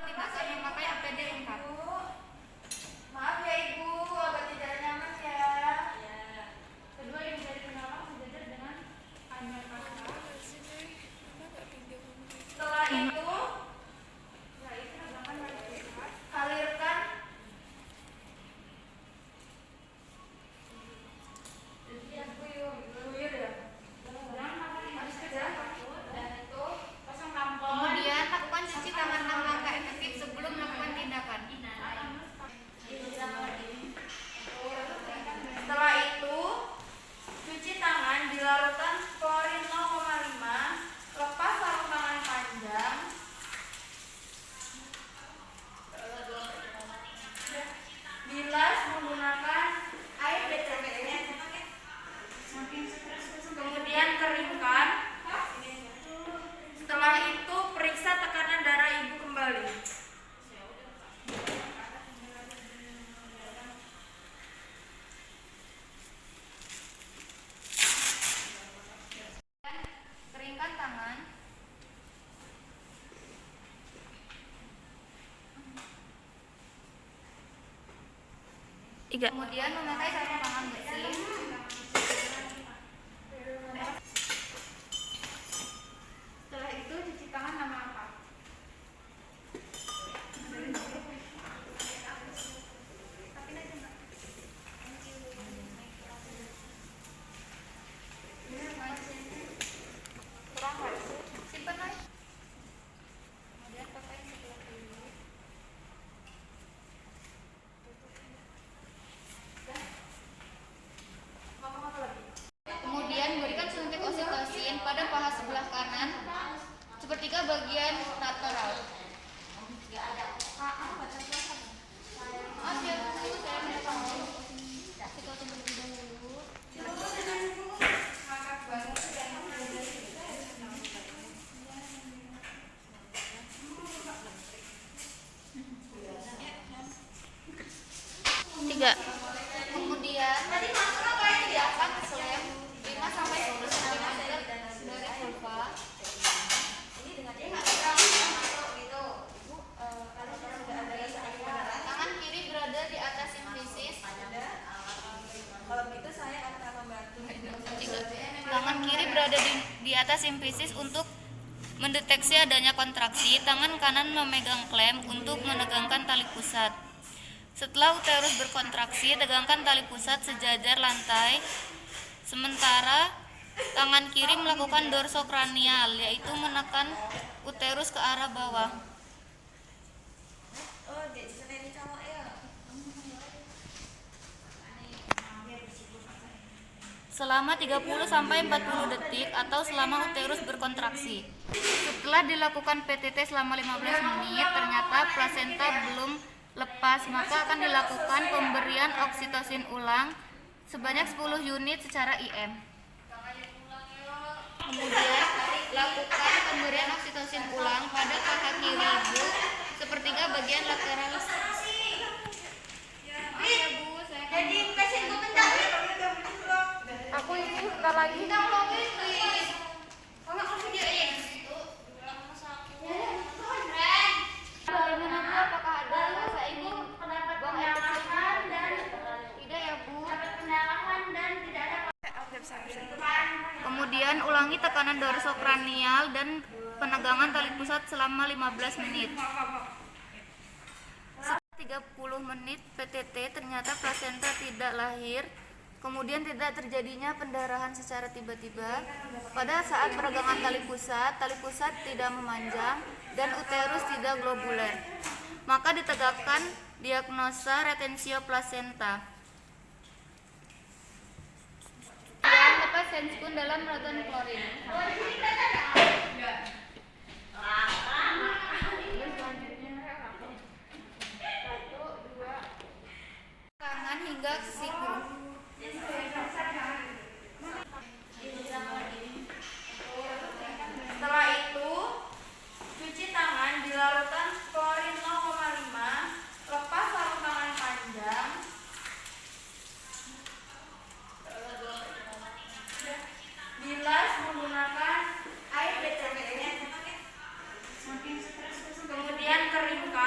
tindakan memakai APD lengkap. Maaf ya Ibu, agak tidak nyaman ya. Kedua, yang dari penawang sejajar dengan hanya kata. Setelah itu, alirkan guyur ya. Kemudian lakukan cuci tangan dengan langkah efektif sebelum melakukan tindakan. Setelah itu, cuci tangan dilarutkan klorin 0,5, lepas sarung tangan panjang. Bilas menggunakan air BCBM. Kemudian keringkan. Setelah itu periksa tekanan darah ibu kembali. Keringkan tangan. Kemudian memakai sarung tangan bersih. Setelah itu cuci tangan lama angkat. Simpan lagi. Kemudian pakai sebelah kiri. Kemudian berikan suntik oksitosin pada paha sebelah kanan sepertiga bagian lateral. Maaf ya Bu, saya minta tolong oksitosin terlebih dahulu. Tiga. Kemudian diakan selem 5 sampai 10 cm dari vulva. Tangan kiri berada di atas simfisis. Kalau begitu saya akan membantu. Tangan kiri berada di atas simfisis untuk mendeteksi adanya kontraksi. Tangan kanan memegang klem untuk menegangkan tali pusat. Setelah uterus berkontraksi, tegangkan tali pusat sejajar lantai. Sementara tangan kiri melakukan dorsokranial, yaitu menekan uterus ke arah bawah. Selama 30 sampai 40 detik atau selama uterus berkontraksi. Setelah dilakukan PTT selama 15 menit, ternyata plasenta belum lepas, maka akan dilakukan pemberian oksitosin ulang sebanyak 10 unit secara IM. Kemudian lakukan pemberian oksitosin ulang pada paha kiri ibu sepertiga bagian lateral. Jadi mesin gue kencang. Aku ini bentar lagi. Bagaimana Bu, apakah ada rasa ingin buang air kecil? Tidak ya Bu. Kemudian ulangi tekanan dorsokranial dan penegangan tali pusat selama 15 menit. Setelah 30 menit PTT ternyata plasenta tidak lahir. Kemudian tidak terjadinya pendarahan secara tiba-tiba. Pada saat peregangan tali pusat tidak memanjang dan uterus tidak globuler. Maka ditegakkan diagnosa retensio plasenta. Dan lepas senskun dalam ratuan klorin. Tangan hingga ke siku. Setelah itu, cuci tangan dilarutkan klorin 0,5, lepas sarung tangan panjang. Bilas menggunakan air BCBM. Kemudian keringkan.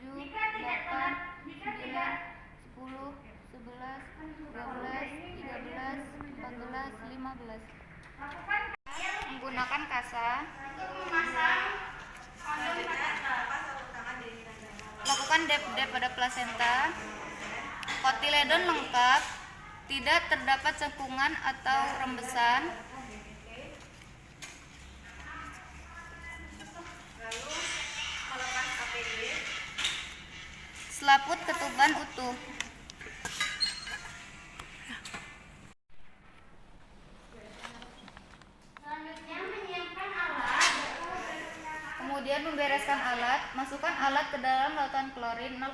Jika tidak telah 9, 10, 11, 12, 13, 14, 15. lakukan Menggunakan kasa. untuk memasang kondom pada Lakukan dep-dep pada plasenta. Kotiledon lengkap, tidak terdapat cekungan atau rembesan. Selaput ketuban utuh. selanjutnya menyiapkan alat. Kemudian membereskan alat. Masukkan alat ke dalam lautan klorin 0,5%.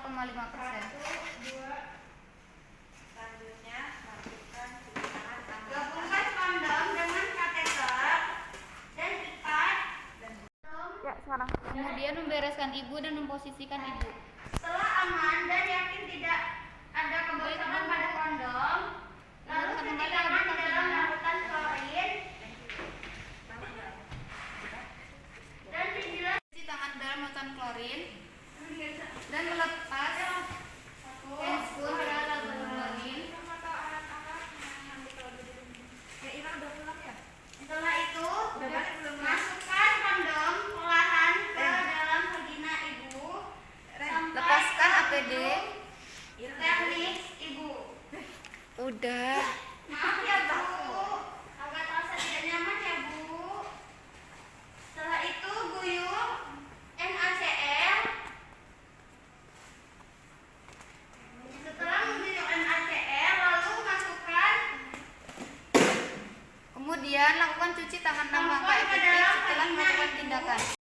Gabungkan kondom dengan kateter dan ikat. Kemudian membereskan ibu dan memposisikan ibu. Setelah aman dan yakin tidak ada kebocoran pada kondom, lalu cuci tangan di dalam larutan klorin dan dibilas Cuci tangan dalam lautan klorin dan melepas handscoon pada lautan klorin. udah. Maaf ya Bu, agak terasa tidak nyaman ya Bu. Setelah itu guyur NaCl. Setelah mengguyur NaCl, lalu masukkan Kemudian lakukan cuci tangan 6 langkah efektif setelah melakukan tindakan.